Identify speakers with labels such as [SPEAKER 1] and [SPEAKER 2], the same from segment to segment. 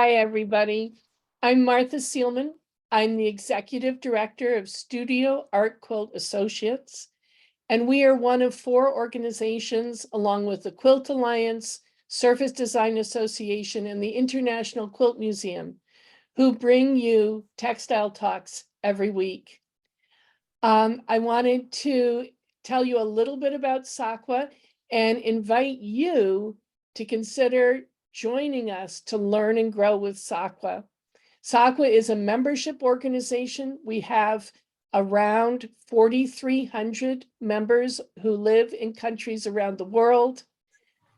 [SPEAKER 1] Hi, everybody. I'm Martha Seelman. I'm the Executive Director of Studio Art Quilt Associates, and we are one of 4 organizations, along with the Quilt Alliance, Surface Design Association, and the International Quilt Museum, who bring you Textile Talks every week. I wanted to tell you a little bit about SAQA and invite you to consider joining us to learn and grow with SAQA. SAQA is a membership organization. We have around 4,300 members who live in countries around the world.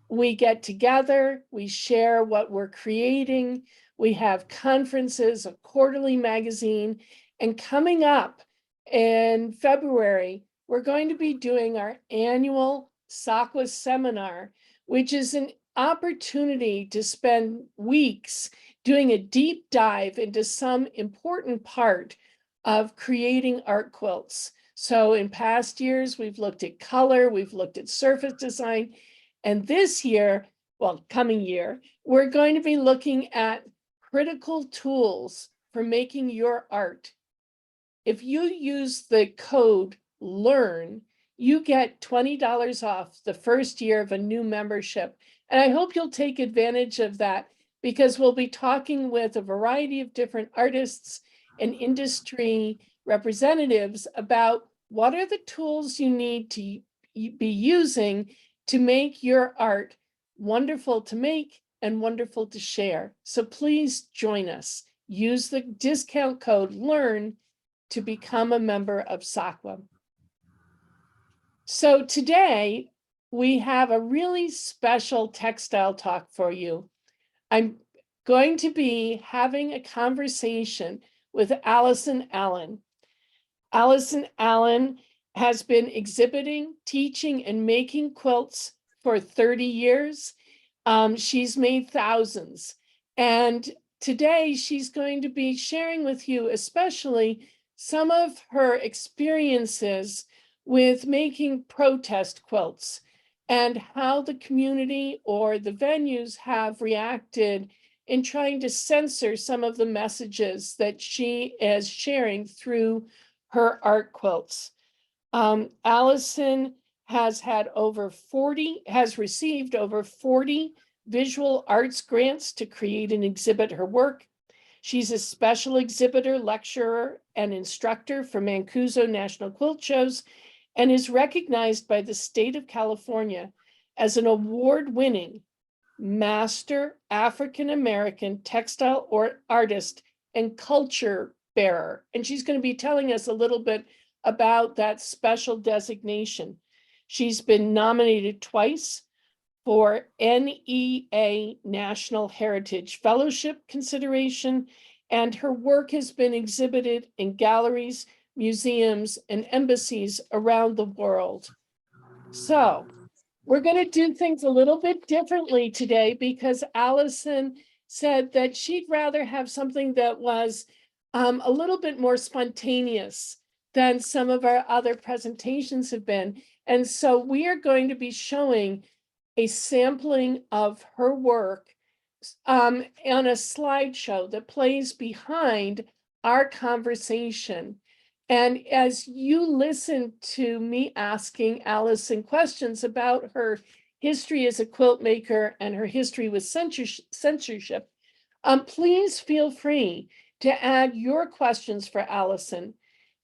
[SPEAKER 1] We get together, we share what we're creating, we have conferences, a quarterly magazine, and coming up in February, we're going to be doing our annual SAQA seminar, which is an opportunity to spend weeks doing a deep dive into some important part of creating art quilts. So in past years, we've looked at color, we've looked at surface design, and this year, well, coming year, we're going to be looking at critical tools for making your art. If you use the code LEARN, you get $20 off the first year of a new membership. And I hope you'll take advantage of that, because we'll be talking with a variety of different artists and industry representatives about what are the tools you need to be using to make your art wonderful to make and wonderful to share. So please join us. Use the discount code LEARN to become a member of SAQA. So today we have a really special textile talk for you. I'm going to be having a conversation with Allyson Alleyn. Alison Alleyn has been exhibiting, teaching, and making quilts for 30 years. She's made thousands. And today she's going to be sharing with you especially some of her experiences with making protest quilts and how the community or the venues have reacted in trying to censor some of the messages that she is sharing through her art quilts. Allyson has received over 40 visual arts grants to create and exhibit her work. She's a special exhibitor, lecturer, and instructor for Mancuso National Quilt Shows, and is recognized by the state of California as an award-winning Master African-American Textile Artist and Culture Bearer. And she's going to be telling us a little bit about that special designation. She's been nominated twice for NEA National Heritage Fellowship consideration, and her work has been exhibited in galleries, museums, and embassies around the world. So we're going to do things a little bit differently today, because Allyson said that she'd rather have something that was a little bit more spontaneous than some of our other presentations have been. And so we are going to be showing a sampling of her work on a slideshow that plays behind our conversation. And as you listen to me asking Allyson questions about her history as a quilt maker and her history with censorship, please feel free to add your questions for Allyson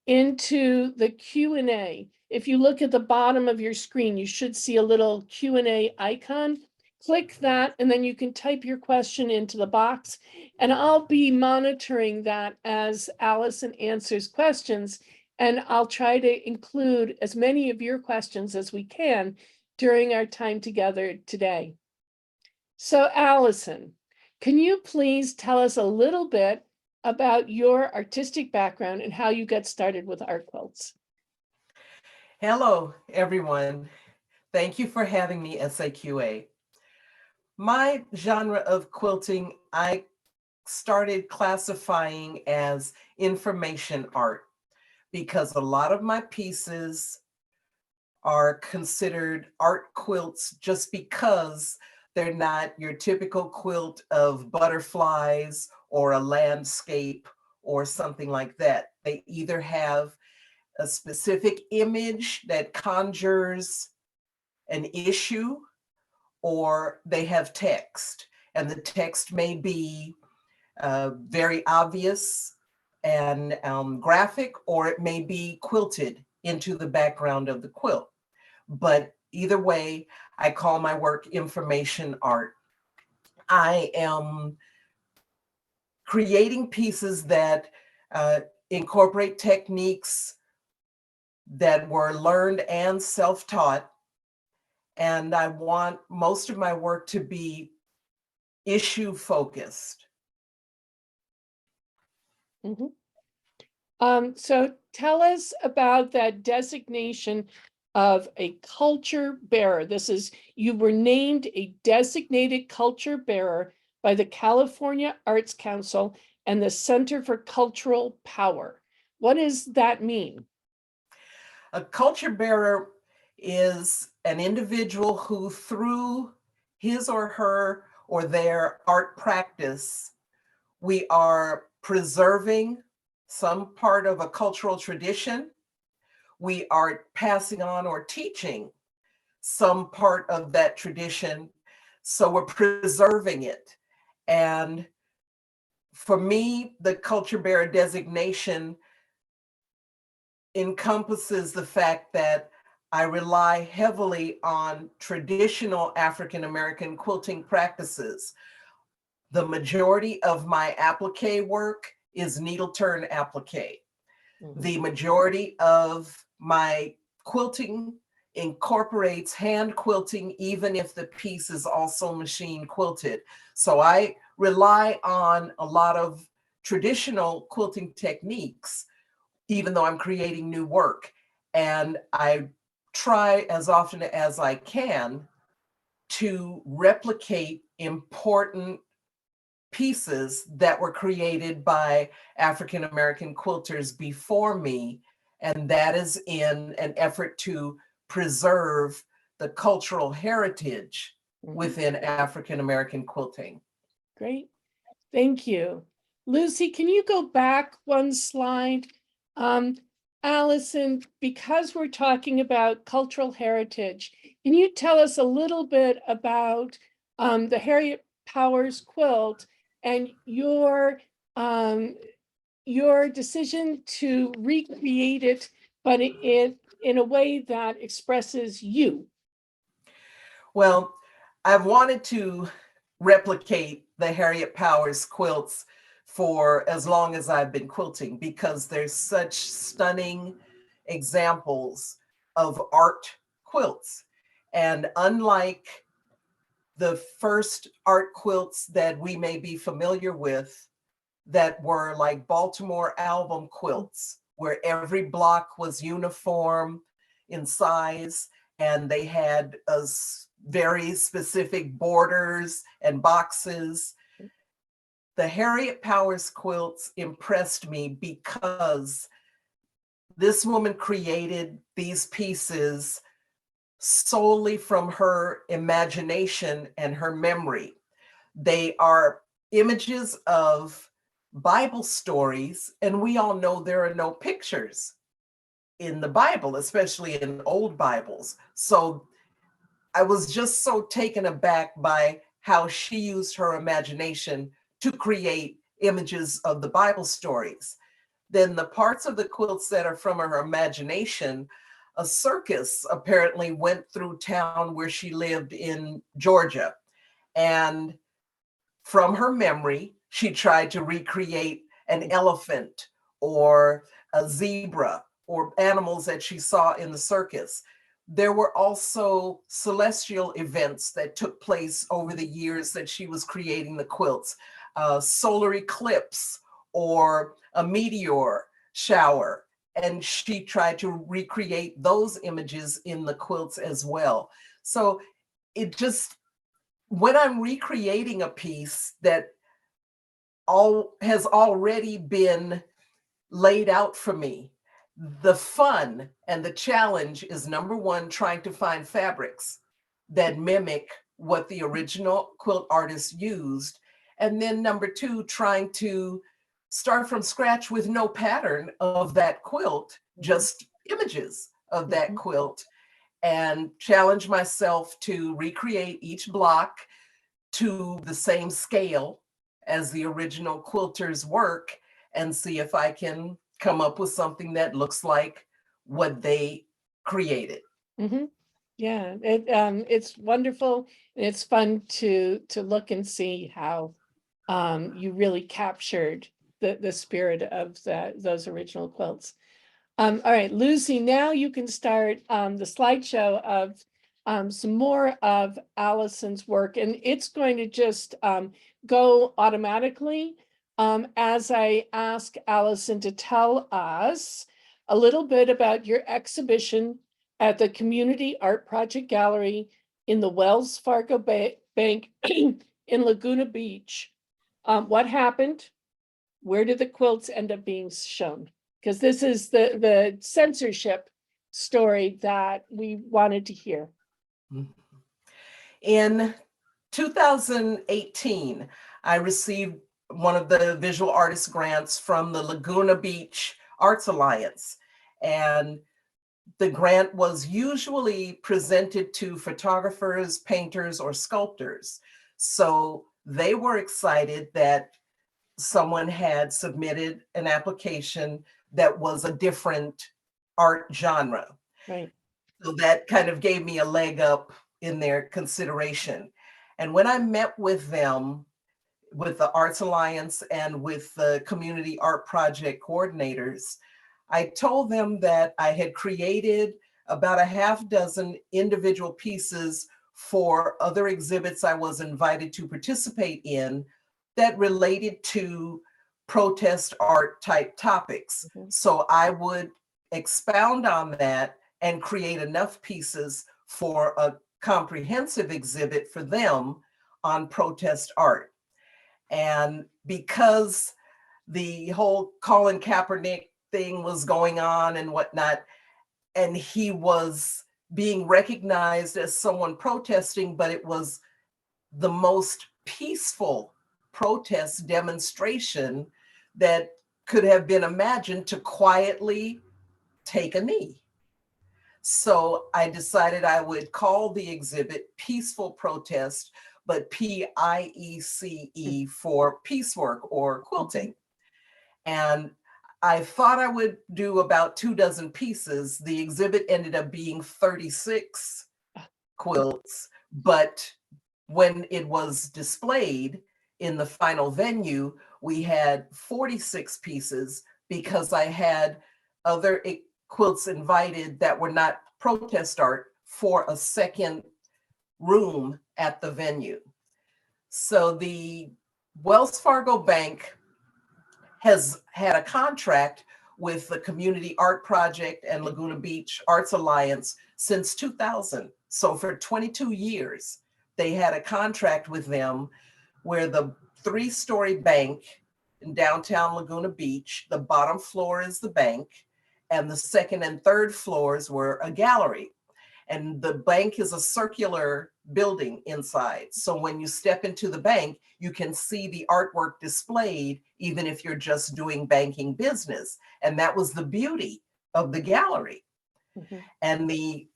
[SPEAKER 1] into the Q&A. If you look at the bottom of your screen, you should see a little Q&A icon. Click that, and then you can type your question into the box, and I'll be monitoring that as Allyson answers questions, and I'll try to include as many of your questions as we can during our time together today. So Allyson, can you please tell us a little bit about your artistic background and how you got started with art quilts?
[SPEAKER 2] Hello, everyone. Thank you for having me, SAQA. My genre of quilting, I started classifying as information art, because a lot of my pieces are considered art quilts just because They're not your typical quilt of butterflies or a landscape or something like that. They either have a specific image that conjures an issue, or they have text. And the text may be very obvious and graphic, or it may be quilted into the background of the quilt. But either way, I call my work information art. I am creating pieces that incorporate techniques that were learned and self-taught. And I want most of my work to be issue focused.
[SPEAKER 1] So tell us about that designation of a culture bearer. You were named a designated culture bearer by the California Arts Council and the Center for Cultural Power. What does that mean?
[SPEAKER 2] A culture bearer is an individual who, through his or her or their art practice, we are preserving some part of a cultural tradition. We are passing on or teaching some part of that tradition. So we're preserving it. And for me, the culture bearer designation encompasses the fact that I rely heavily on traditional African American quilting practices. The majority of my applique work is needle turn applique. The majority of my quilting incorporates hand quilting, even if the piece is also machine quilted. So I rely on a lot of traditional quilting techniques, even though I'm creating new work. And I try as often as I can to replicate important pieces that were created by African American quilters before me. And that is in an effort to preserve the cultural heritage within African American quilting.
[SPEAKER 1] Great. Thank you. Lucy, can you go back one slide? Allyson, because we're talking about cultural heritage, can you tell us a little bit about the Harriet Powers quilt and your decision to recreate it, but in a way that expresses you?
[SPEAKER 2] Well, I've wanted to replicate the Harriet Powers quilts for as long as I've been quilting, because there's such stunning examples of art quilts. And unlike the first art quilts that we may be familiar with, that were like Baltimore album quilts, where every block was uniform in size and they had very specific borders and boxes. The Harriet Powers quilts impressed me because this woman created these pieces solely from her imagination and her memory. They are images of Bible stories, and we all know there are no pictures in the Bible, especially in old Bibles. So I was just so taken aback by how she used her imagination to create images of the Bible stories. Then the parts of the quilts that are from her imagination, a circus apparently went through town where she lived in Georgia. And from her memory, she tried to recreate an elephant or a zebra or animals that she saw in the circus. There were also celestial events that took place over the years that she was creating the quilts. Solar eclipse or a meteor shower. And she tried to recreate those images in the quilts as well. So it just, when I'm recreating a piece that has already been laid out for me, the fun and the challenge is, number one, trying to find fabrics that mimic what the original quilt artist used. And then number two, trying to start from scratch with no pattern of that quilt, just images of that quilt, and challenge myself to recreate each block to the same scale as the original quilter's work and see if I can come up with something that looks like what they created.
[SPEAKER 1] Yeah, it's wonderful. And it's fun to look and see how you really captured the spirit of those original quilts. All right, Lucy, now you can start the slideshow of some more of Allison's work, and it's going to just go automatically as I ask Allison to tell us a little bit about your exhibition at the Community Art Project Gallery in the Wells Fargo Bank in Laguna Beach. What happened? Where did the quilts end up being shown? Because this is the censorship story that we wanted to hear.
[SPEAKER 2] In 2018, I received one of the visual artist grants from the Laguna Beach Arts Alliance. And the grant was usually presented to photographers, painters, or sculptors. So they were excited that someone had submitted an application that was a different art genre.
[SPEAKER 1] Right.
[SPEAKER 2] So that kind of gave me a leg up in their consideration. And when I met with them, with the Arts Alliance and with the Community Art Project coordinators, I told them that I had created about a half dozen individual pieces for other exhibits I was invited to participate in that related to protest art type topics. So I would expound on that and create enough pieces for a comprehensive exhibit for them on protest art. And because the whole Colin Kaepernick thing was going on and whatnot, and he was being recognized as someone protesting, but it was the most peaceful protest demonstration that could have been imagined, to quietly take a knee. So I decided I would call the exhibit Peaceful Protest, but PIECE for piecework or quilting. And I thought I would do about 24 pieces. The exhibit ended up being 36 quilts, but when it was displayed in the final venue, we had 46 pieces because I had other quilts invited that were not protest art for a second room at the venue. So the Wells Fargo Bank has had a contract with the Community Art Project and Laguna Beach Arts Alliance since 2000. So for 22 years, they had a contract with them where the 3-story bank in downtown Laguna Beach, the bottom floor is the bank, and the second and third floors were a gallery. And the bank is a circular building inside. So when you step into the bank, you can see the artwork displayed, even if you're just doing banking business. And that was the beauty of the gallery. And the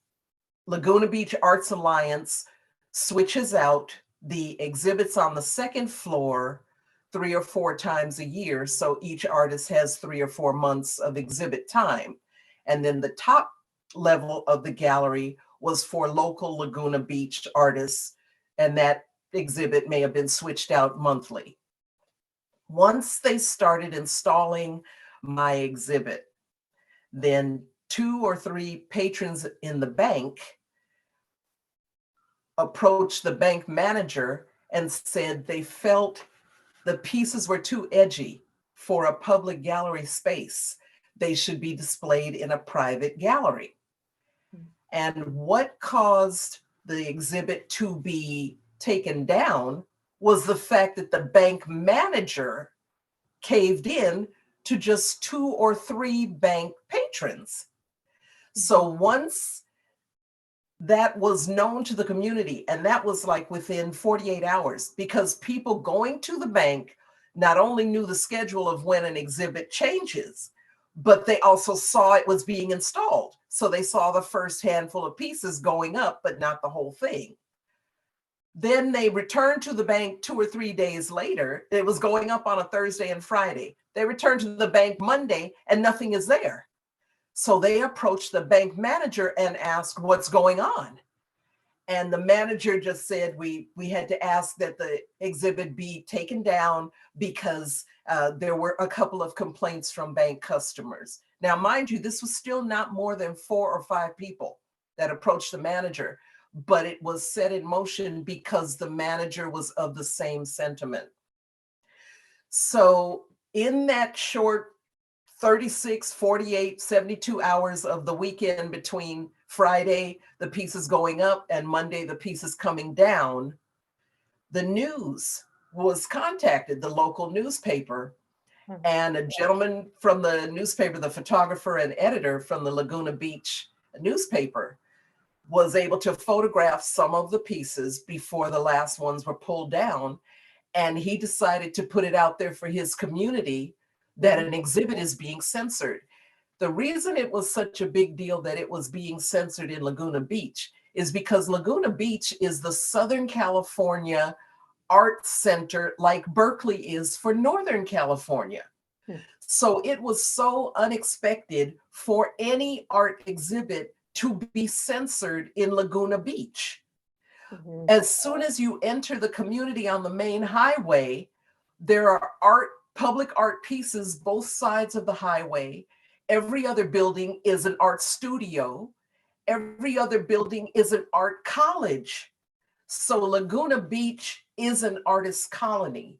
[SPEAKER 2] Laguna Beach Arts Alliance switches out the exhibits on the second floor 3 or 4 times a year. So each artist has 3 or 4 months of exhibit time. And then the top level of the gallery was for local Laguna Beach artists, and that exhibit may have been switched out monthly. Once they started installing my exhibit, then 2 or 3 patrons in the bank approached the bank manager and said they felt the pieces were too edgy for a public gallery space. They should be displayed in a private gallery. And what caused the exhibit to be taken down was the fact that the bank manager caved in to just 2 or 3 bank patrons. So once that was known to the community. And that was like within 48 hours, because people going to the bank not only knew the schedule of when an exhibit changes, but they also saw it was being installed. So they saw the first handful of pieces going up, but not the whole thing. Then they returned to the bank 2 or 3 days later. It was going up on a Thursday and Friday. They returned to the bank Monday and nothing is there. So they approached the bank manager and asked, what's going on? And the manager just said, we had to ask that the exhibit be taken down because there were a couple of complaints from bank customers. Now, mind you, this was still not more than 4 or 5 people that approached the manager, but it was set in motion because the manager was of the same sentiment. So in that short 36, 48, 72 hours of the weekend between Friday, the pieces going up, and Monday, the pieces coming down, the news was contacted, the local newspaper, and a gentleman from the newspaper, the photographer and editor from the Laguna Beach newspaper, was able to photograph some of the pieces before the last ones were pulled down. And he decided to put it out there for his community that an exhibit is being censored. The reason it was such a big deal that it was being censored in Laguna Beach is because Laguna Beach is the Southern California art center, like Berkeley is for Northern California. So it was so unexpected for any art exhibit to be censored in Laguna Beach. As soon as you enter the community on the main highway, there are public art pieces both sides of the highway. Every other building is an art studio. Every other building is an art college. So Laguna Beach is an artist colony.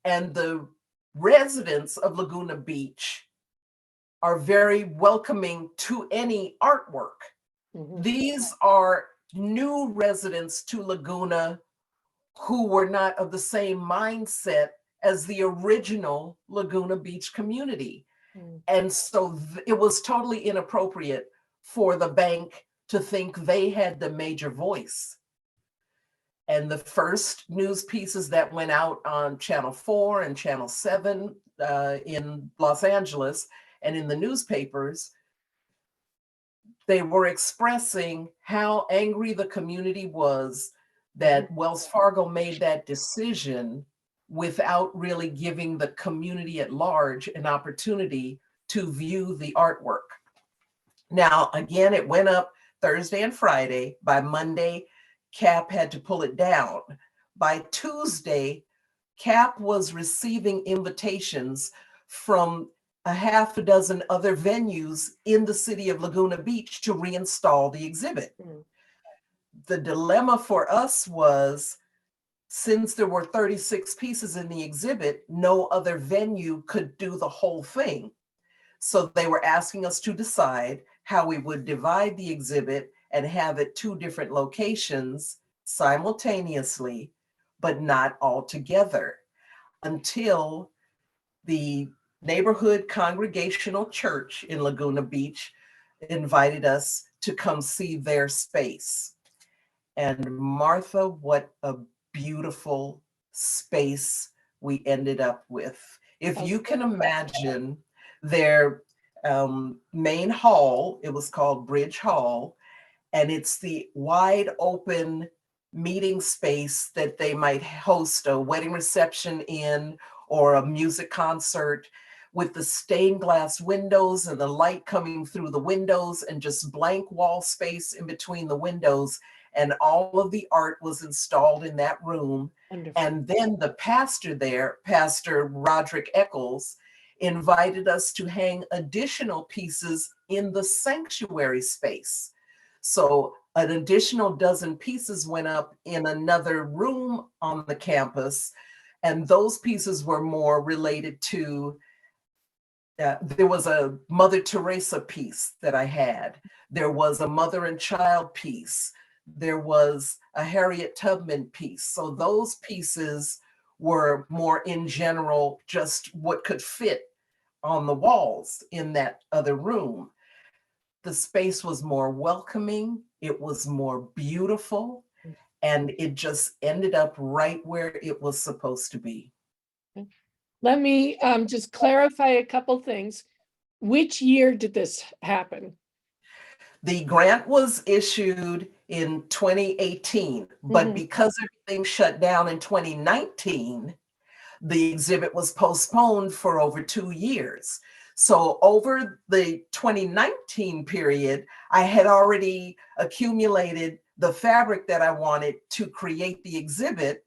[SPEAKER 2] And the residents of Laguna Beach are very welcoming to any artwork. These are new residents to Laguna who were not of the same mindset as the original Laguna Beach community. And so it was totally inappropriate for the bank to think they had the major voice. And the first news pieces that went out on Channel 4 and Channel 7 in Los Angeles and in the newspapers, they were expressing how angry the community was that Wells Fargo made that decision without really giving the community at large an opportunity to view the artwork. Now, again, it went up Thursday and Friday. By Monday, CAP had to pull it down. By Tuesday, CAP was receiving invitations from a half a dozen other venues in the city of Laguna Beach to reinstall the exhibit. The dilemma for us was, since there were 36 pieces in the exhibit, no other venue could do the whole thing. So they were asking us to decide how we would divide the exhibit and have it 2 different locations simultaneously, but not all together, until the neighborhood congregational church in Laguna Beach invited us to come see their space. And Martha, what a beautiful space we ended up with. If you can imagine their main hall, it was called Bridge Hall, and it's the wide open meeting space that they might host a wedding reception in, or a music concert, with the stained glass windows and the light coming through the windows and just blank wall space in between the windows. And all of the art was installed in that room. Wonderful. And then the pastor there, Pastor Roderick Eccles, invited us to hang additional pieces in the sanctuary space. So an additional dozen pieces went up in another room on the campus, and those pieces were more related to, there was a Mother Teresa piece that I had. There was a mother and child piece. There was a Harriet Tubman piece. So those pieces were more in general, just what could fit on the walls in that other room. the space was more welcoming, it was more beautiful, and it just ended up right where it was supposed to be.
[SPEAKER 1] Let me just clarify a couple things. Which year did this happen?
[SPEAKER 2] The grant was issued in 2018, but because everything shut down in 2019, the exhibit was postponed for over 2 years. So over the 2019 period, I had already accumulated the fabric that I wanted to create the exhibit,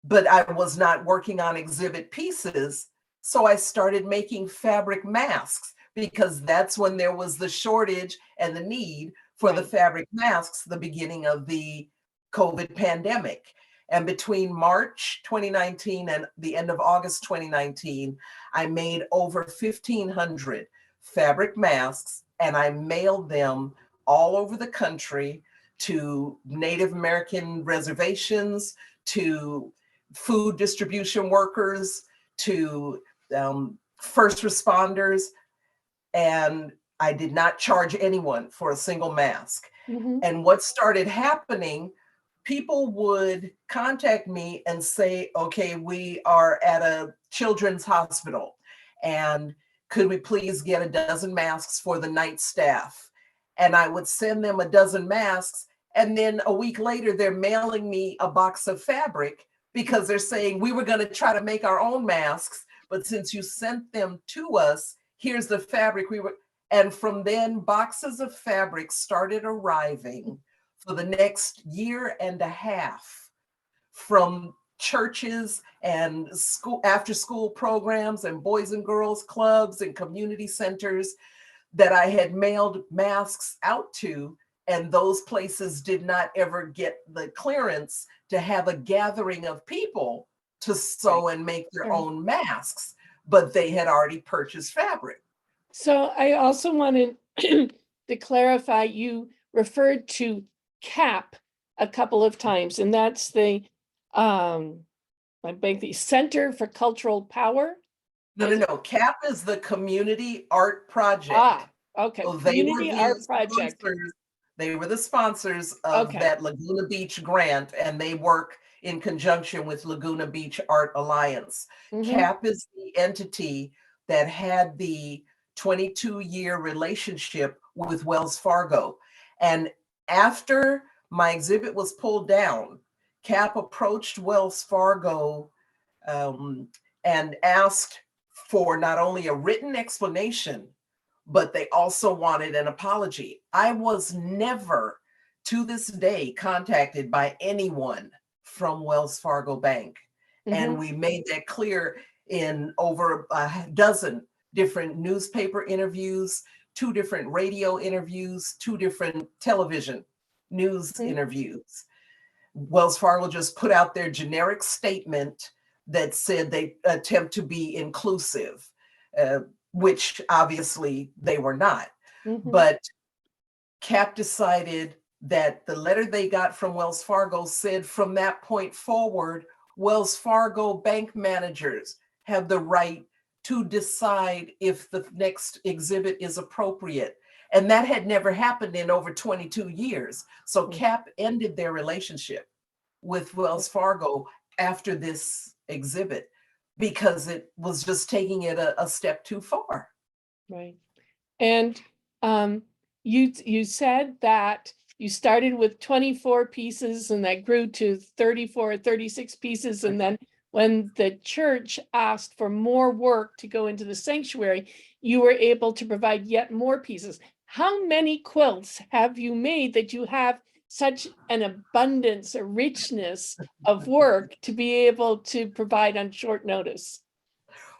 [SPEAKER 2] but I was not working on exhibit pieces. So I started making fabric masks because that's when there was the shortage and the need for the fabric masks, the beginning of the COVID pandemic. And between March 2019 and the end of August 2019, I made over 1,500 fabric masks, and I mailed them all over the country to Native American reservations, to food distribution workers, to first responders, and I did not charge anyone for a single mask. And what started happening, people would contact me and say, okay, we are at a children's hospital, and could we please get a dozen masks for the night staff? And I would send them a dozen masks, and then a week later, they're mailing me a box of fabric because they're saying, we were gonna try to make our own masks, but since you sent them to us, here's the fabric and from then boxes of fabric started arriving for the next year and a half from churches and school, after school programs and boys and girls clubs and community centers that I had mailed masks out to. And those places did not ever get the clearance to have a gathering of people to sew and make their own masks, but they had already purchased fabric.
[SPEAKER 1] So I also wanted to clarify, you referred to CAP a couple of times, and that's the Center for Cultural Power.
[SPEAKER 2] No. CAP is the Community Art Project.
[SPEAKER 1] Okay.
[SPEAKER 2] So
[SPEAKER 1] Community Art Project.
[SPEAKER 2] They were the sponsors of that Laguna Beach grant, and they work in conjunction with Laguna Beach Art Alliance. CAP is the entity that had the 22-year relationship with Wells Fargo. And after my exhibit was pulled down, CAP approached Wells Fargo and asked for not only a written explanation, but they also wanted an apology. I was never, to this day, contacted by anyone from Wells Fargo Bank. And we made that clear in over a dozen different newspaper interviews, 2 different radio interviews, 2 different television news interviews. Wells Fargo just put out their generic statement that said they attempt to be inclusive, which obviously they were not. But CAP decided that the letter they got from Wells Fargo said from that point forward, Wells Fargo bank managers have the right to decide if the next exhibit is appropriate. And that had never happened in over 22 years. So CAP ended their relationship with Wells Fargo after this exhibit because it was just taking it a step too far.
[SPEAKER 1] Right. And you said that you started with 24 pieces and that grew to 34 or 36 pieces. And then when the church asked for more work to go into the sanctuary, you were able to provide yet more pieces. How many quilts have you made that you have such an abundance, a richness of work to be able to provide on short notice?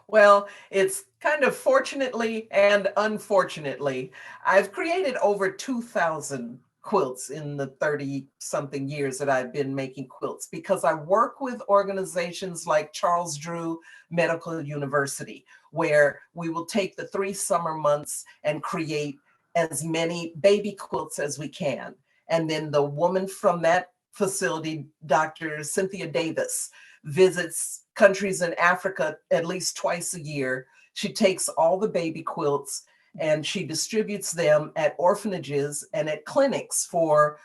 [SPEAKER 2] Well, it's kind of fortunately and unfortunately, I've created over 2,000 quilts in the 30-something years that I've been making quilts because I work with organizations like Charles Drew Medical University, where we will take the 3 summer months and create as many baby quilts as we can. And then the woman from that facility, Dr. Cynthia Davis, visits countries in Africa at least twice a year. She takes all the baby quilts and she distributes them at orphanages and at clinics for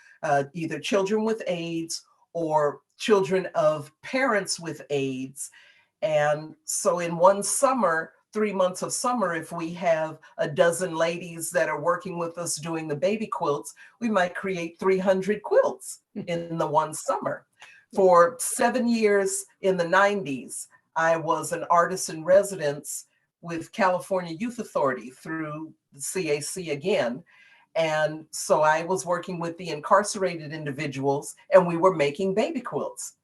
[SPEAKER 2] either children with AIDS or children of parents with AIDS. And so in one summer, 3 months of summer, if we have a dozen ladies that are working with us doing the baby quilts, we might create 300 quilts in the one summer. For 7 years in the 90s, I was an artist in residence with California Youth Authority through the CAC again. And so I was working with the incarcerated individuals, and we were making baby quilts.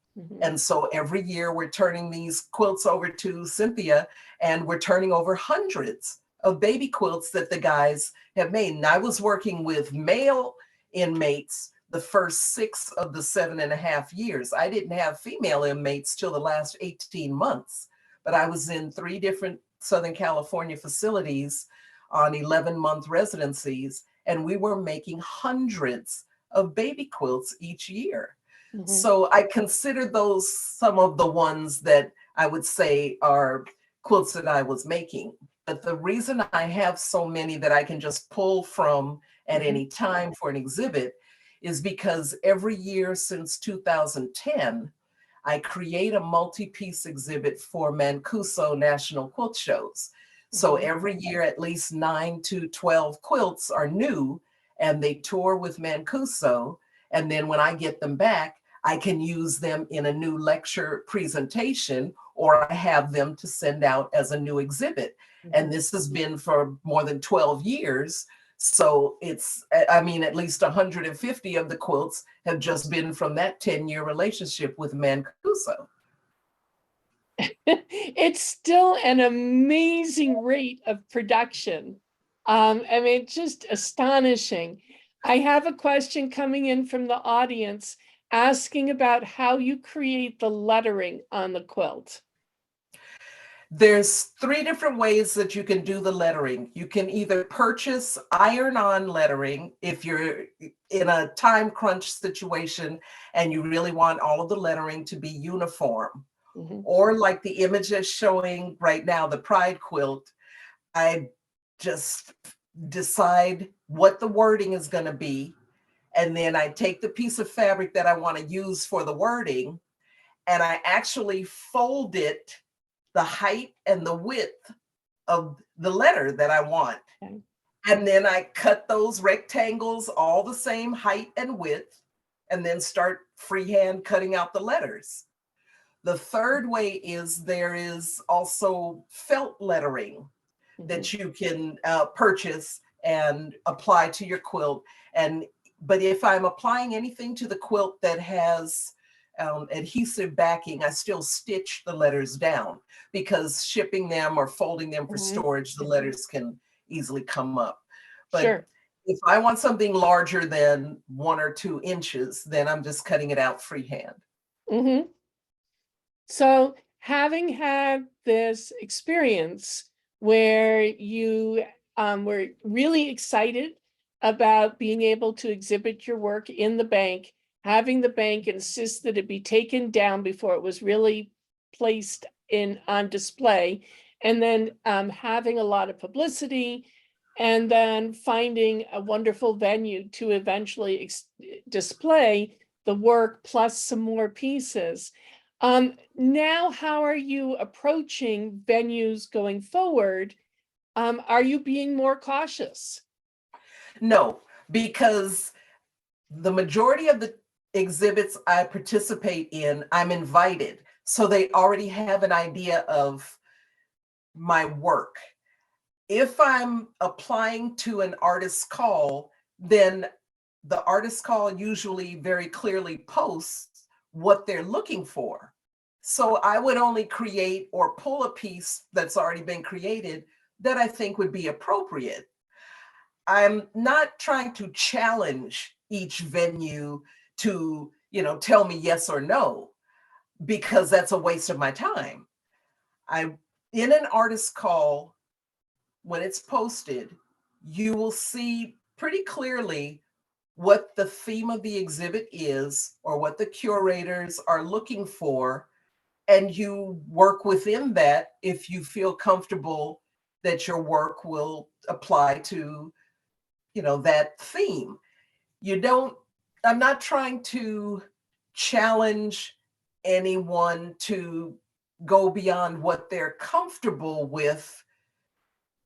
[SPEAKER 2] And so every year we're turning these quilts over to Cynthia, and we're turning over hundreds of baby quilts that the guys have made. And I was working with male inmates the first 6 of the 7.5 years. I didn't have female inmates till the last 18 months, but I was in 3 different Southern California facilities on 11-month residencies, and we were making hundreds of baby quilts each year. So I consider those some of the ones that I would say are quilts that I was making. But the reason I have so many that I can just pull from at any time for an exhibit is because every year since 2010, I create a multi-piece exhibit for Mancuso National Quilt Shows. So every year, at least 9 to 12 quilts are new, and they tour with Mancuso. And then when I get them back, I can use them in a new lecture presentation, or I have them to send out as a new exhibit. And this has been for more than 12 years. So it's, I mean, at least 150 of the quilts have just been from that 10-year relationship with Mancuso.
[SPEAKER 1] It's still an amazing rate of production. I mean, just astonishing. I have a question coming in from the audience asking about how you create the lettering on the quilt.
[SPEAKER 2] There's 3 different ways that you can do the lettering. You can either purchase iron-on lettering if you're in a time crunch situation and you really want all of the lettering to be uniform. Or like the image is showing right now, the Pride quilt, I just decide what the wording is going to be. And then I take the piece of fabric that I want to use for the wording, and I actually fold it the height and the width of the letter that I want. And then I cut those rectangles all the same height and width, and then start freehand cutting out the letters. The third way is there is also felt lettering that you can purchase and apply to your quilt. But if I'm applying anything to the quilt that has adhesive backing, I still stitch the letters down, because shipping them or folding them for storage, the letters can easily come up. But if I want something larger than 1 or 2 inches, then I'm just cutting it out freehand.
[SPEAKER 1] So having had this experience where you were really excited about being able to exhibit your work in the bank, having the bank insist that it be taken down before it was really placed on display, and then having a lot of publicity, and then finding a wonderful venue to eventually display the work plus some more pieces. Now, how are you approaching venues going forward? Are you being more cautious?
[SPEAKER 2] No, because the majority of the exhibits I participate in, I'm invited. So they already have an idea of my work. If I'm applying to an artist's call, then the artist's call usually very clearly posts what they're looking for. So I would only create or pull a piece that's already been created that I think would be appropriate. I'm not trying to challenge each venue to, tell me yes or no, because that's a waste of my time. In an artist call, when it's posted, you will see pretty clearly what the theme of the exhibit is or what the curators are looking for, and you work within that if you feel comfortable that your work will apply to, that theme. I'm not trying to challenge anyone to go beyond what they're comfortable with.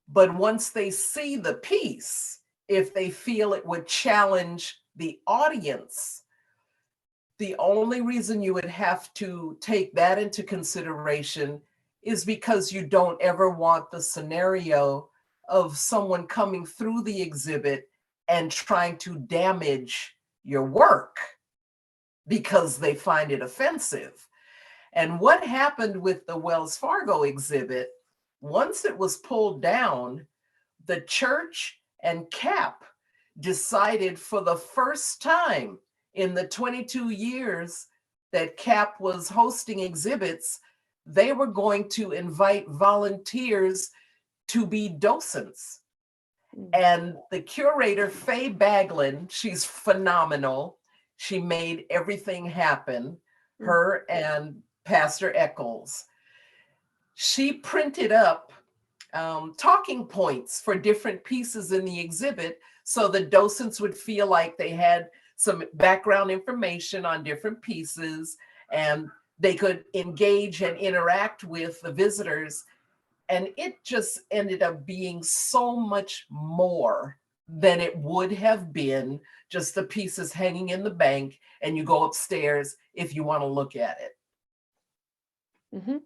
[SPEAKER 2] But once they see the piece, if they feel it would challenge the audience, the only reason you would have to take that into consideration is because you don't ever want the scenario of someone coming through the exhibit and trying to damage your work because they find it offensive. And what happened with the Wells Fargo exhibit, once it was pulled down, the church and CAP decided for the first time in the 22 years that CAP was hosting exhibits, they were going to invite volunteers to be docents. And the curator, Faye Baglin, she's phenomenal. She made everything happen, her and Pastor Eccles. She printed up talking points for different pieces in the exhibit so the docents would feel like they had some background information on different pieces and they could engage and interact with the visitors. And it just ended up being so much more than it would have been just the pieces hanging in the bank and you go upstairs if you want to look at it.
[SPEAKER 1] Mm-hmm.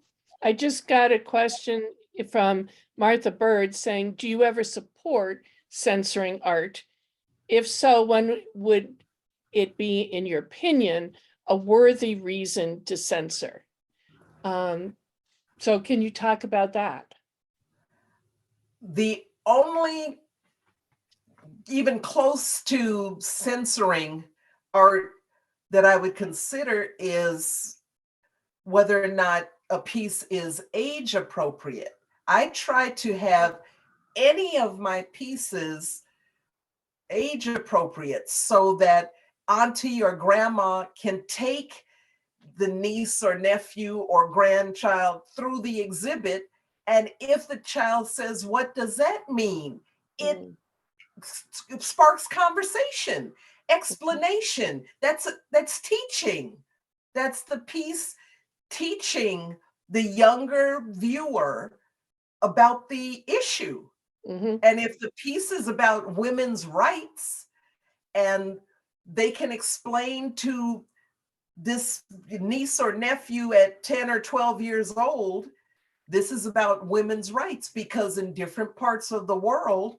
[SPEAKER 1] I just got a question from Martha Bird saying, do you ever support censoring art? If so, when would it be, in your opinion, a worthy reason to censor? So can you talk about that?
[SPEAKER 2] The only even close to censoring art that I would consider is whether or not a piece is age appropriate. I try to have any of my pieces age appropriate so that auntie or grandma can take the niece or nephew or grandchild through the exhibit. And if the child says, what does that mean? It sparks conversation, explanation. That's teaching. That's the piece teaching the younger viewer about the issue. And if the piece is about women's rights and they can explain to this niece or nephew at 10 or 12 years old, this is about women's rights, because in different parts of the world,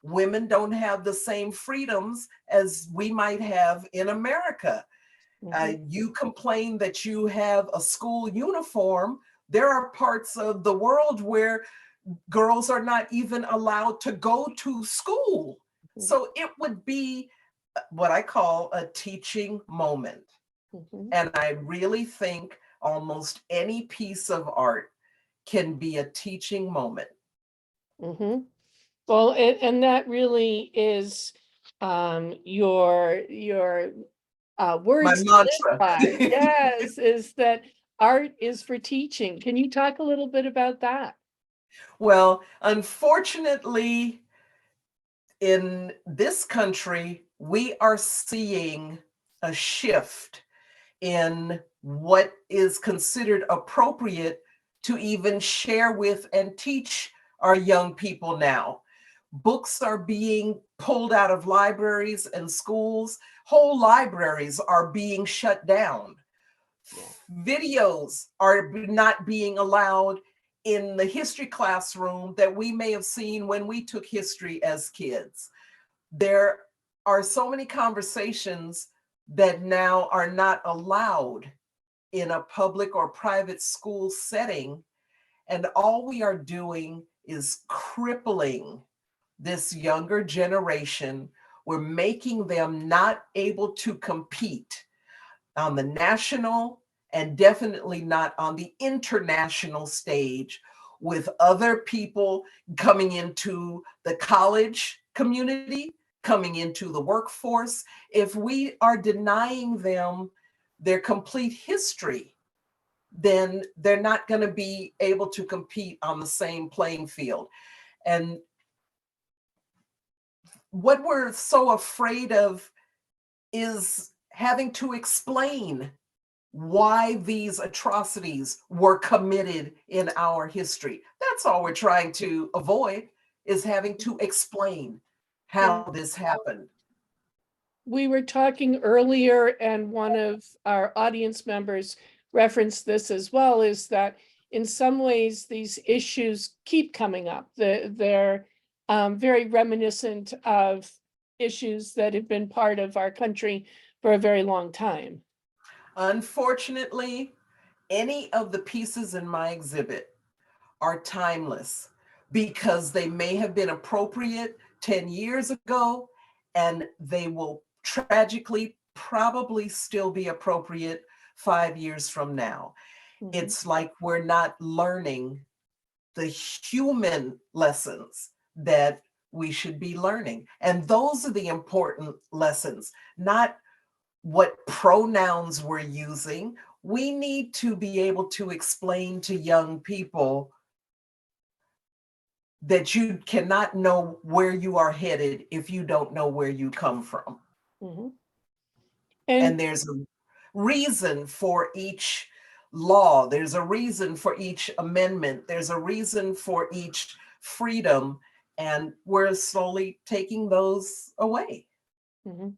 [SPEAKER 2] women don't have the same freedoms as we might have in America. You complain that you have a school uniform. There are parts of the world where girls are not even allowed to go to school. So it would be what I call a teaching moment. And I really think almost any piece of art can be a teaching moment.
[SPEAKER 1] Well, and that really is your words
[SPEAKER 2] My mantra.
[SPEAKER 1] yes, is that art is for teaching. Can you talk a little bit about that?
[SPEAKER 2] Well, unfortunately, in this country, we are seeing a shift in what is considered appropriate to even share with and teach our young people now. Books are being pulled out of libraries and schools. Whole libraries are being shut down. Videos are not being allowed in the history classroom that we may have seen when we took history as kids. There are so many conversations that now are not allowed in a public or private school setting. And all we are doing is crippling this younger generation. We're making them not able to compete on the national and definitely not on the international stage with other people coming into the college community, coming into the workforce. If we are denying them their complete history, then they're not going to be able to compete on the same playing field. And what we're so afraid of is having to explain why these atrocities were committed in our history. That's all we're trying to avoid, is having to explain how this happened.
[SPEAKER 1] We were talking earlier, and one of our audience members referenced this as well, is that in some ways these issues keep coming up. They're very reminiscent of issues that have been part of our country for a very long time.
[SPEAKER 2] Unfortunately, any of the pieces in my exhibit are timeless because they may have been appropriate 10 years ago, and they will tragically probably still be appropriate 5 years from now.
[SPEAKER 1] Mhm.
[SPEAKER 2] It's like we're not learning the human lessons that we should be learning. And those are the important lessons, not what pronouns we're using. We need to be able to explain to young people that you cannot know where you are headed if you don't know where you come from.
[SPEAKER 1] Mhm.
[SPEAKER 2] And there's a reason for each law, there's a reason for each amendment, there's a reason for each freedom, and we're slowly taking those away.
[SPEAKER 1] Mhm.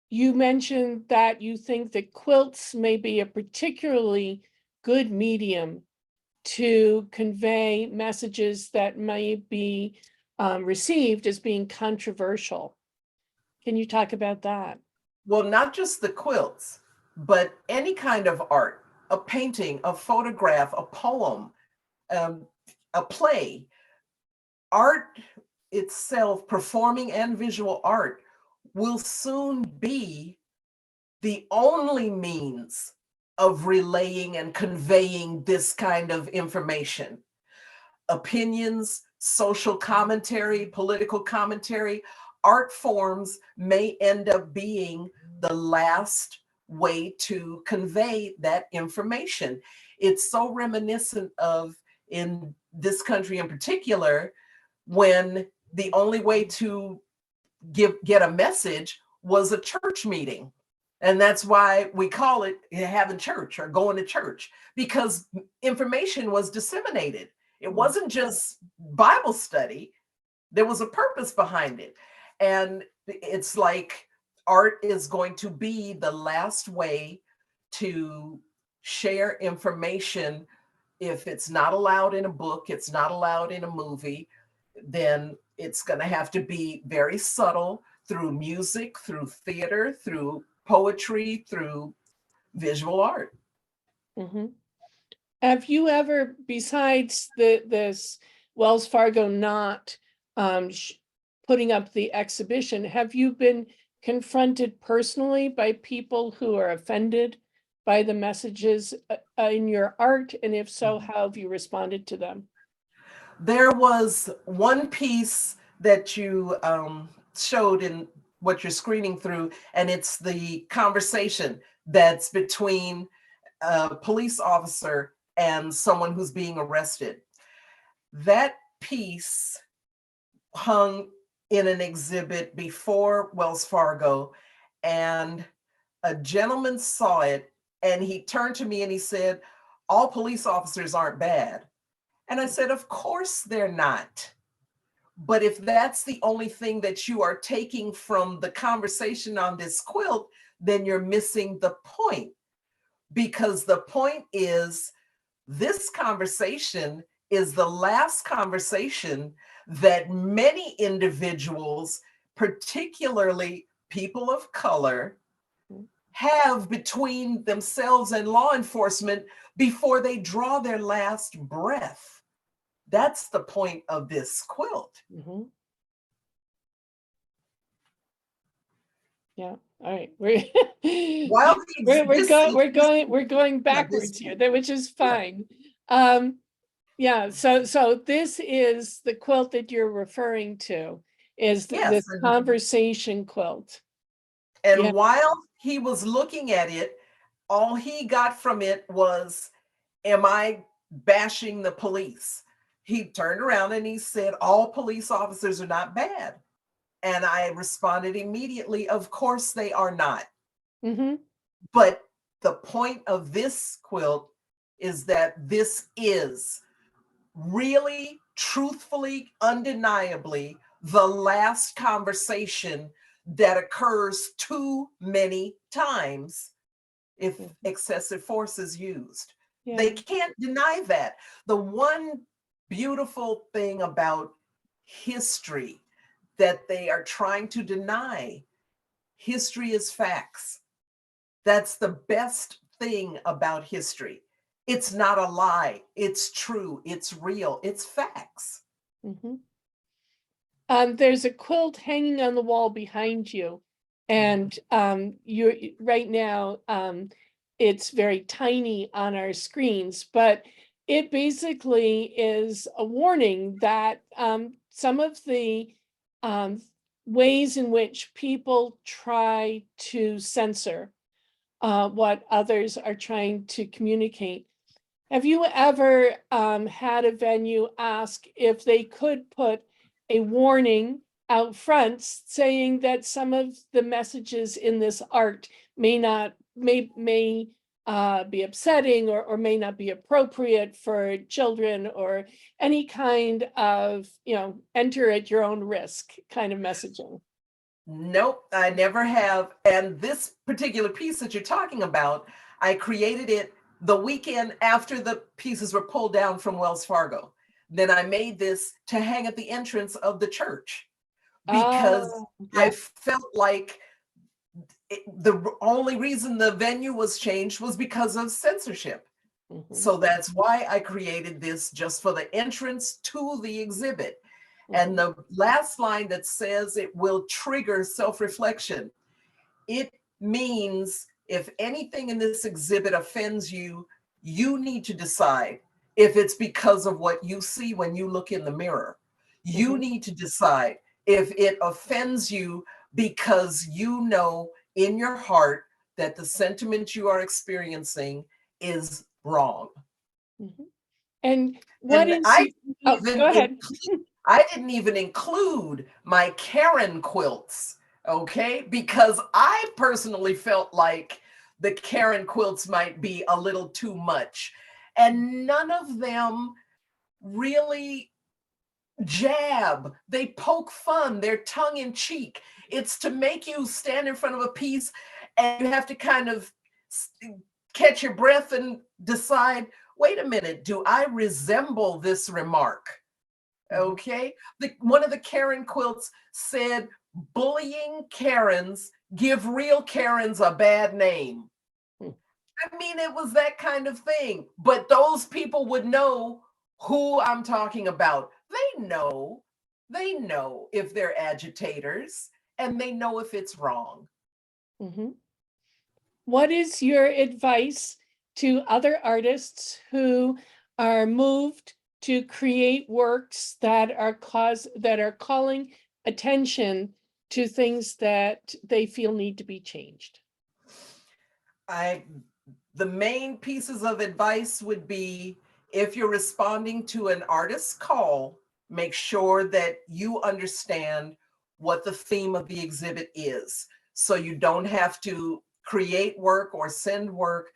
[SPEAKER 1] You mentioned that you think that quilts may be a particularly good medium to convey messages that may be received as being controversial. Can you talk about that?
[SPEAKER 2] Well, not just the quilts, but any kind of art, a painting, a photograph, a poem, um, a play. Art itself, performing and visual art, will soon be the only means of relaying and conveying this kind of information. Opinions, social commentary, political commentary, art forms may end up being the last way to convey that information. It's so reminiscent of, in this country in particular, when the only way to get a message was a church meeting. And that's why we call it having church or going to church, because information was disseminated. It wasn't just Bible study, there was a purpose behind it. And it's like art is going to be the last way to share information. If it's not allowed in a book, it's not allowed in a movie, then it's going to have to be very subtle through music, through theater, through poetry, through visual art.
[SPEAKER 1] Mm-hmm. Have you ever, besides this Wells Fargo not putting up the exhibition, have you been confronted personally by people who are offended by the messages in your art? And if so, how have you responded to them?
[SPEAKER 2] There was one piece that you showed in what you're screening through, and it's the conversation that's between a police officer and someone who's being arrested. That piece hung in an exhibit before Wells Fargo, and a gentleman saw it, and he turned to me and he said, "All police officers aren't bad." And I said, "Of course they're not. But if that's the only thing that you are taking from the conversation on this quilt, then you're missing the point. Because the point is, this conversation is the last conversation that many individuals, particularly people of color, have between themselves and law enforcement before they draw their last breath." That's the point of this quilt.
[SPEAKER 1] Mm-hmm. Yeah. All right. We're
[SPEAKER 2] While
[SPEAKER 1] we're going backwards here, which is fine. Yeah. So this is the quilt that you're referring to, is this conversation quilt.
[SPEAKER 2] And while he was looking at it, all he got from it was, am I bashing the police. He turned around and he said, all police officers are not bad. And I responded immediately, of course they are not.
[SPEAKER 1] Mm-hmm.
[SPEAKER 2] But the point of this quilt is that this is really, truthfully, undeniably the last conversation that occurs too many times if excessive force is used.
[SPEAKER 1] Yeah.
[SPEAKER 2] They can't deny that. The one beautiful thing about history that they are trying to deny, history is facts. That's the best thing about history. It's not a lie. It's true. It's real. It's facts.
[SPEAKER 1] Mm-hmm. There's a quilt hanging on the wall behind you, and you're right now. It's very tiny on our screens, but it basically is a warning that some of the ways in which people try to censor what others are trying to communicate. Have you ever had a venue ask if they could put a warning out front saying that some of the messages in this art may be upsetting or may not be appropriate for children, or any kind of, enter at your own risk kind of messaging?
[SPEAKER 2] Nope, I never have. And this particular piece that you're talking about, I created it the weekend after the pieces were pulled down from Wells Fargo. Then I made this to hang at the entrance of the church because I felt like the only reason the venue was changed was because of censorship.
[SPEAKER 1] Mm-hmm.
[SPEAKER 2] So that's why I created this, just for the entrance to the exhibit. And the last line that says it will trigger self-reflection, it means if anything in this exhibit offends you, you need to decide if it's because of what you see when you look in the mirror. You need to decide if it offends you because you know in your heart that the sentiment you are experiencing is wrong.
[SPEAKER 1] And what is go ahead.
[SPEAKER 2] I didn't even include my Karen quilts, okay? Because I personally felt like the Karen quilts might be a little too much. And none of them really jab. They poke fun. They're tongue in cheek. It's to make you stand in front of a piece and you have to kind of catch your breath and decide, wait a minute, do I resemble this remark? Okay. One of the Karen quilts said, bullying Karens give real Karens a bad name. I mean, it was that kind of thing. But those people would know who I'm talking about. They know if they're agitators, and they know if it's wrong.
[SPEAKER 1] What is your advice to other artists who are moved to create works that are calling attention to things that they feel need to be changed?
[SPEAKER 2] The main pieces of advice would be, if you're responding to an artist's call, make sure that you understand what the theme of the exhibit is, so you don't have to create work or send work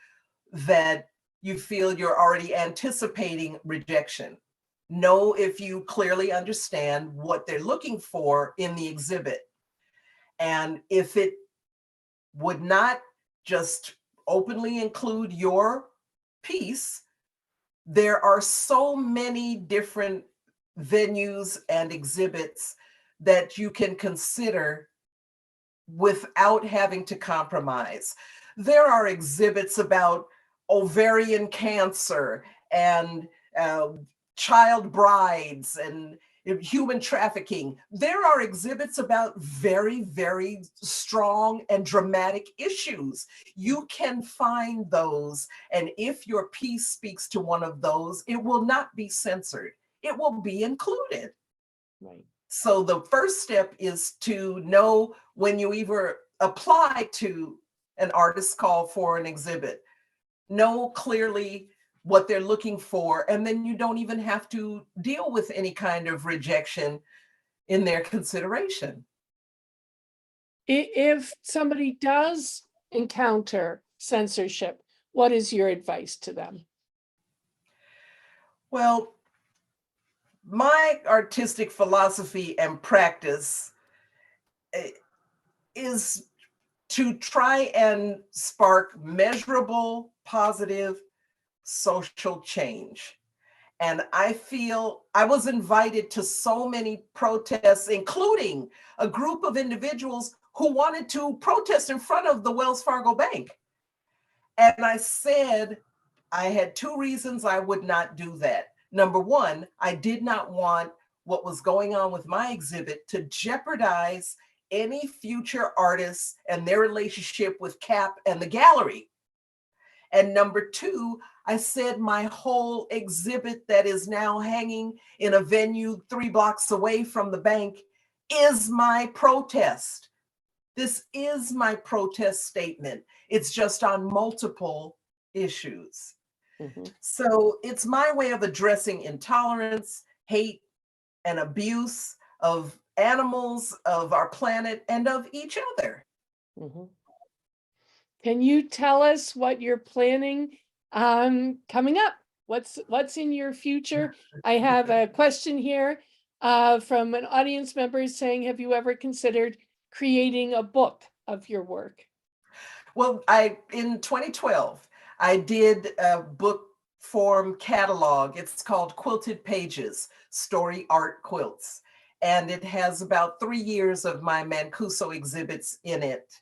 [SPEAKER 2] that you feel you're already anticipating rejection. Know if you clearly understand what they're looking for in the exhibit. And if it would not just openly include your piece, there are so many different venues and exhibits that you can consider without having to compromise. There are exhibits about ovarian cancer and child brides and human trafficking. There are exhibits about very, very strong and dramatic issues. You can find those, and if your piece speaks to one of those, it will not be censored. It will be included.
[SPEAKER 1] Right.
[SPEAKER 2] So the first step is to know, when you either apply to an artist's call for an exhibit, know clearly what they're looking for. And then you don't even have to deal with any kind of rejection in their consideration.
[SPEAKER 1] If somebody does encounter censorship, what is your advice to them?
[SPEAKER 2] Well, my artistic philosophy and practice is to try and spark measurable, positive social change. And I feel I was invited to so many protests, including a group of individuals who wanted to protest in front of the Wells Fargo Bank. And I said, I had two reasons I would not do that. Number one, I did not want what was going on with my exhibit to jeopardize any future artists and their relationship with CAP and the gallery. And number two, I said my whole exhibit that is now hanging in a venue 3 blocks away from the bank is my protest. This is my protest statement. It's just on multiple issues.
[SPEAKER 1] Mm-hmm.
[SPEAKER 2] So it's my way of addressing intolerance, hate, and abuse of animals, of our planet, and of each other.
[SPEAKER 1] Mm-hmm. Can you tell us what you're planning coming up? What's in your future? I have a question here from an audience member saying, have you ever considered creating a book of your work?
[SPEAKER 2] Well, in 2012, I did a book form catalog. It's called Quilted Pages, Story Art Quilts. And it has about 3 years of my Mancuso exhibits in it.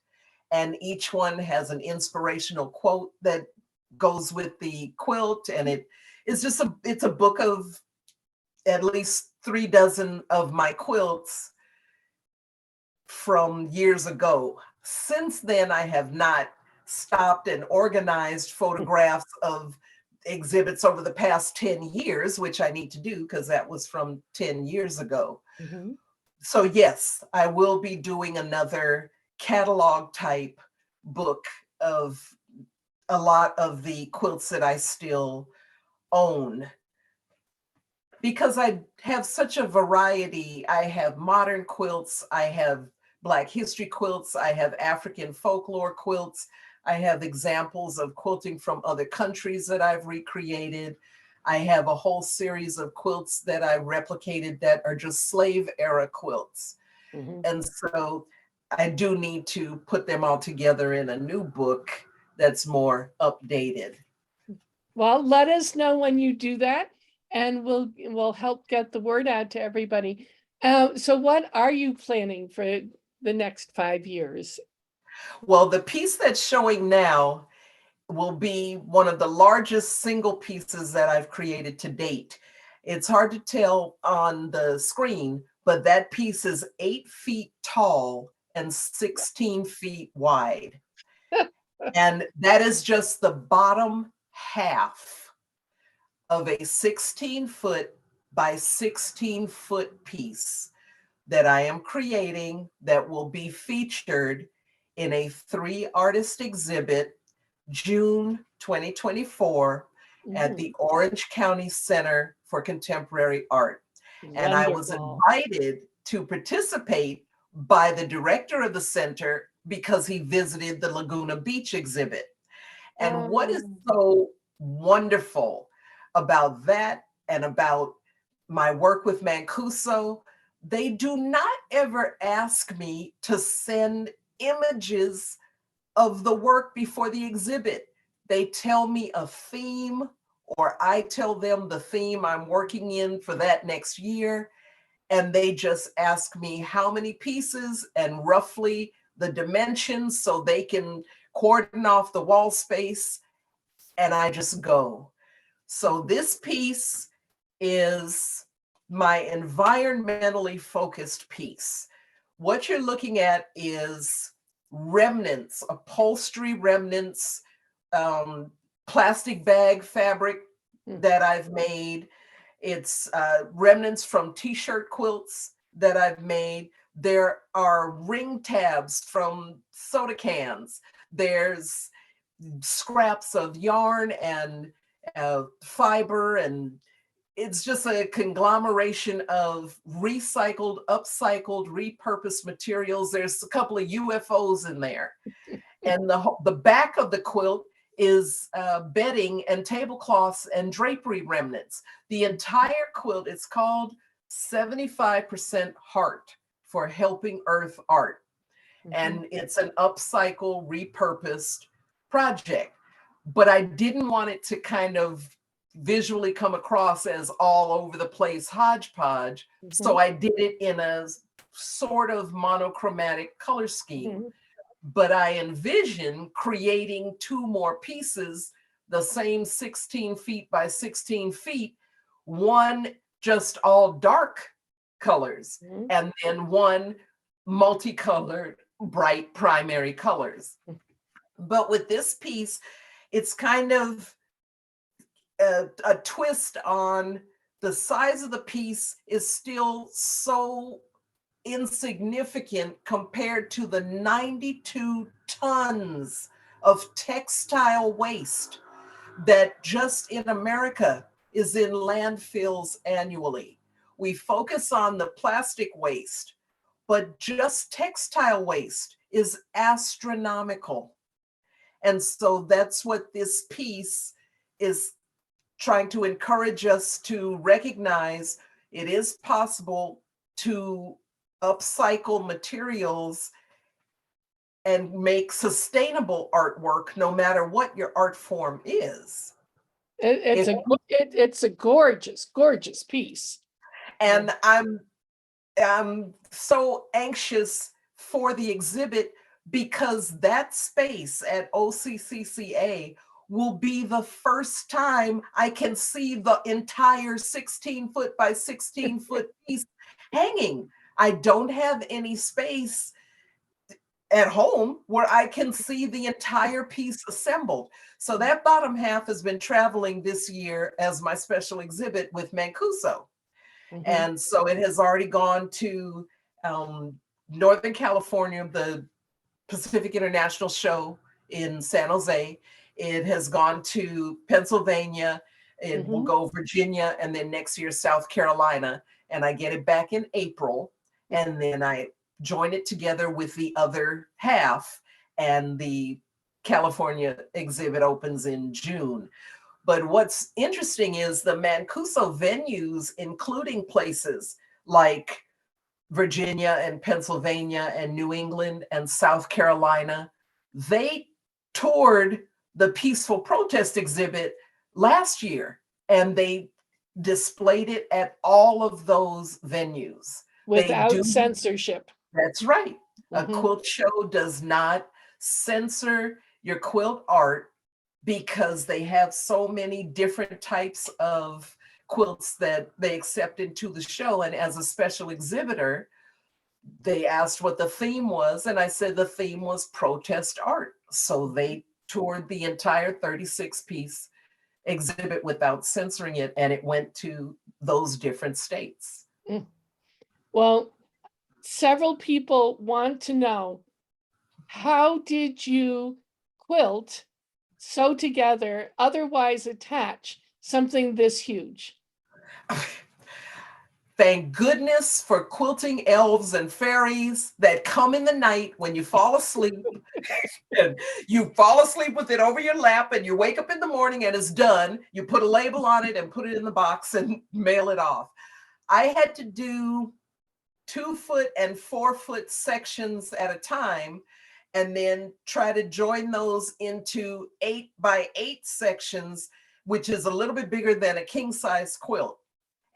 [SPEAKER 2] And each one has an inspirational quote that goes with the quilt. And it's a book of at least 3 dozen of my quilts from years ago. Since then, I have not stopped and organized photographs of exhibits over the past 10 years, which I need to do because that was from 10 years ago.
[SPEAKER 1] Mm-hmm.
[SPEAKER 2] So yes, I will be doing another catalog type book of a lot of the quilts that I still own, because I have such a variety. I have modern quilts, I have Black history quilts, I have African folklore quilts, I have examples of quilting from other countries that I've recreated. I have a whole series of quilts that I replicated that are just slave era quilts.
[SPEAKER 1] Mm-hmm.
[SPEAKER 2] And so I do need to put them all together in a new book that's more updated.
[SPEAKER 1] Well, let us know when you do that, and we'll help get the word out to everybody. So what are you planning for the next 5 years?
[SPEAKER 2] Well, the piece that's showing now will be one of the largest single pieces that I've created to date. It's hard to tell on the screen, but that piece is 8 feet tall and 16 feet wide. And that is just the bottom half of a 16-foot by 16-foot piece that I am creating that will be featured in a 3-artist exhibit, June 2024, at the Orange County Center for Contemporary Art. And I was invited to participate by the director of the center because he visited the Laguna Beach exhibit. And what is so wonderful about that and about my work with Mancuso, they do not ever ask me to send images of the work before the exhibit. They tell me a theme, or I tell them the theme I'm working in for that next year. And they just ask me how many pieces and roughly the dimensions so they can cordon off the wall space. And I just go. So this piece is my environmentally focused piece. What you're looking at is remnants, upholstery remnants, plastic bag fabric that I've made. It's remnants from t-shirt quilts that I've made. There are ring tabs from soda cans. There's scraps of yarn and fiber, and it's just a conglomeration of recycled, upcycled, repurposed materials. There's a couple of UFOs in there. And the back of the quilt is bedding and tablecloths and drapery remnants. The entire quilt is called 75% Heart for Helping Earth Art. And it's an upcycle, repurposed project. But I didn't want it to kind of visually come across as all over the place hodgepodge. So I did it in a sort of monochromatic color scheme. But I envision creating two more pieces, the same 16 feet by 16 feet, one just all dark colors, and then one multicolored, bright primary colors. But with this piece, it's kind of a twist on the size of the piece is still so insignificant compared to the 92 tons of textile waste that just in America is in landfills annually. We focus on the plastic waste, but just textile waste is astronomical. And so that's what this piece is trying to encourage us to recognize. It is possible to upcycle materials and make sustainable artwork no matter what your art form is.
[SPEAKER 1] It's a gorgeous, gorgeous piece.
[SPEAKER 2] And I'm so anxious for the exhibit because that space at OCCCA will be the first time I can see the entire 16-foot by 16-foot piece hanging. I don't have any space at home where I can see the entire piece assembled. So that bottom half has been traveling this year as my special exhibit with Mancuso. And so it has already gone to Northern California, the Pacific International Show in San Jose. It has gone to Pennsylvania. It will go Virginia, and then next year, South Carolina. And I get it back in April. And then I join it together with the other half. And the California exhibit opens in June. But what's interesting is the Mancuso venues, including places like Virginia and Pennsylvania and New England and South Carolina, they toured the peaceful protest exhibit last year, and they displayed it at all of those venues.
[SPEAKER 1] Without censorship.
[SPEAKER 2] That's right. A quilt show does not censor your quilt art because they have so many different types of quilts that they accept into the show. And as a special exhibitor, they asked what the theme was, and I said the theme was protest art. So they toured the entire 36-piece exhibit without censoring it, and it went to those different states.
[SPEAKER 1] Well, several people want to know, how did you quilt, sew together, otherwise attach something this huge?
[SPEAKER 2] Thank goodness for quilting elves and fairies that come in the night when you fall asleep. And you fall asleep with it over your lap, and you wake up in the morning and it's done. You put a label on it and put it in the box and mail it off. I had to do 2-foot and 4-foot sections at a time, and then try to join those into 8x8 sections, which is a little bit bigger than a king size quilt.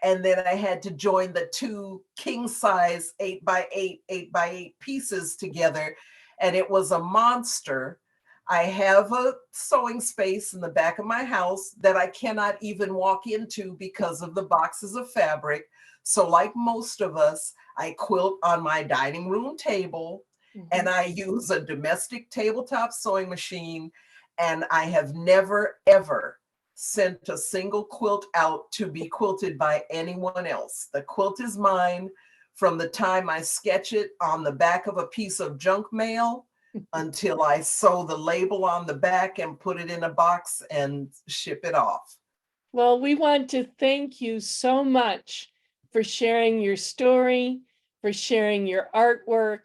[SPEAKER 2] And then I had to join the two king size 8x8, 8x8 pieces together. And it was a monster. I have a sewing space in the back of my house that I cannot even walk into because of the boxes of fabric. So like most of us, I quilt on my dining room table, and I use a domestic tabletop sewing machine. And I have never, ever sent a single quilt out to be quilted by anyone else. The quilt is mine from the time I sketch it on the back of a piece of junk mail until I sew the label on the back and put it in a box and ship it off.
[SPEAKER 1] Well, we want to thank you so much for sharing your story, for sharing your artwork.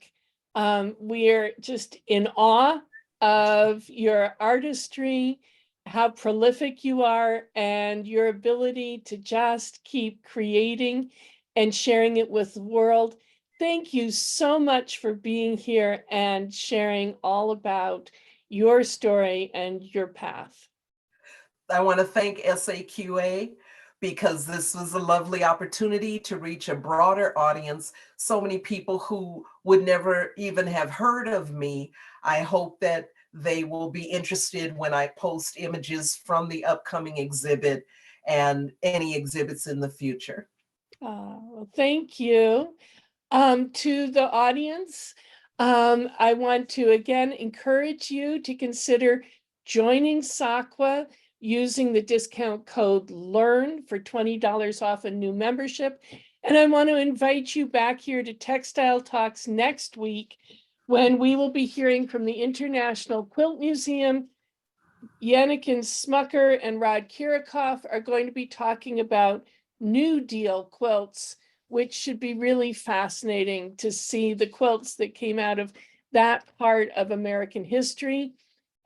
[SPEAKER 1] We are just in awe of your artistry, how prolific you are, and your ability to just keep creating and sharing it with the world. Thank you so much for being here and sharing all about your story and your path.
[SPEAKER 2] I want to thank SAQA because this was a lovely opportunity to reach a broader audience. So many people who would never even have heard of me. I hope that they will be interested when I post images from the upcoming exhibit and any exhibits in the future.
[SPEAKER 1] Well, thank you. To the audience, I want to again encourage you to consider joining SAQA using the discount code LEARN for $20 off a new membership. And I want to invite you back here to Textile Talks next week when we will be hearing from the International Quilt Museum. Yannick Smucker and Rod Kirikoff are going to be talking about New Deal quilts, which should be really fascinating to see the quilts that came out of that part of American history.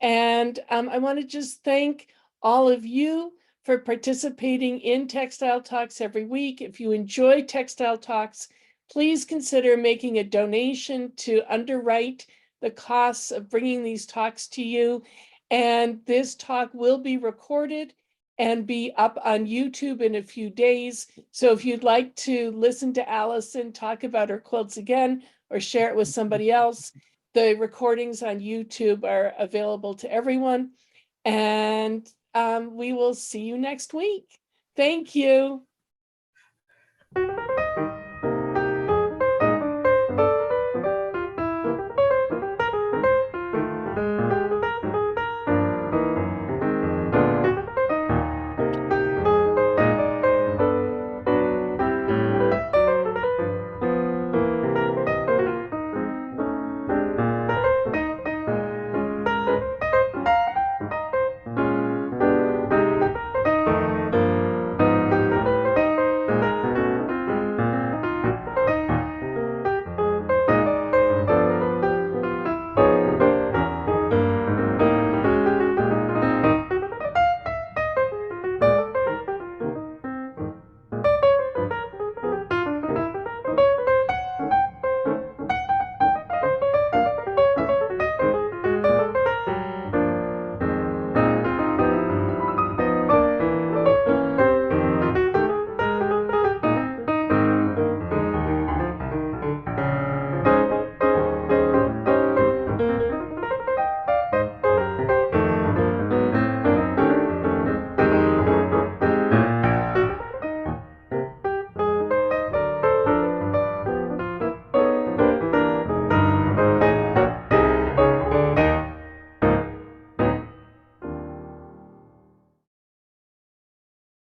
[SPEAKER 1] And I want to just thank all of you for participating in Textile Talks every week. If you enjoy Textile Talks, please consider making a donation to underwrite the costs of bringing these talks to you. And this talk will be recorded and be up on YouTube in a few days. So if you'd like to listen to Allison talk about her quilts again or share it with somebody else, the recordings on YouTube are available to everyone. And we will see you next week. Thank you.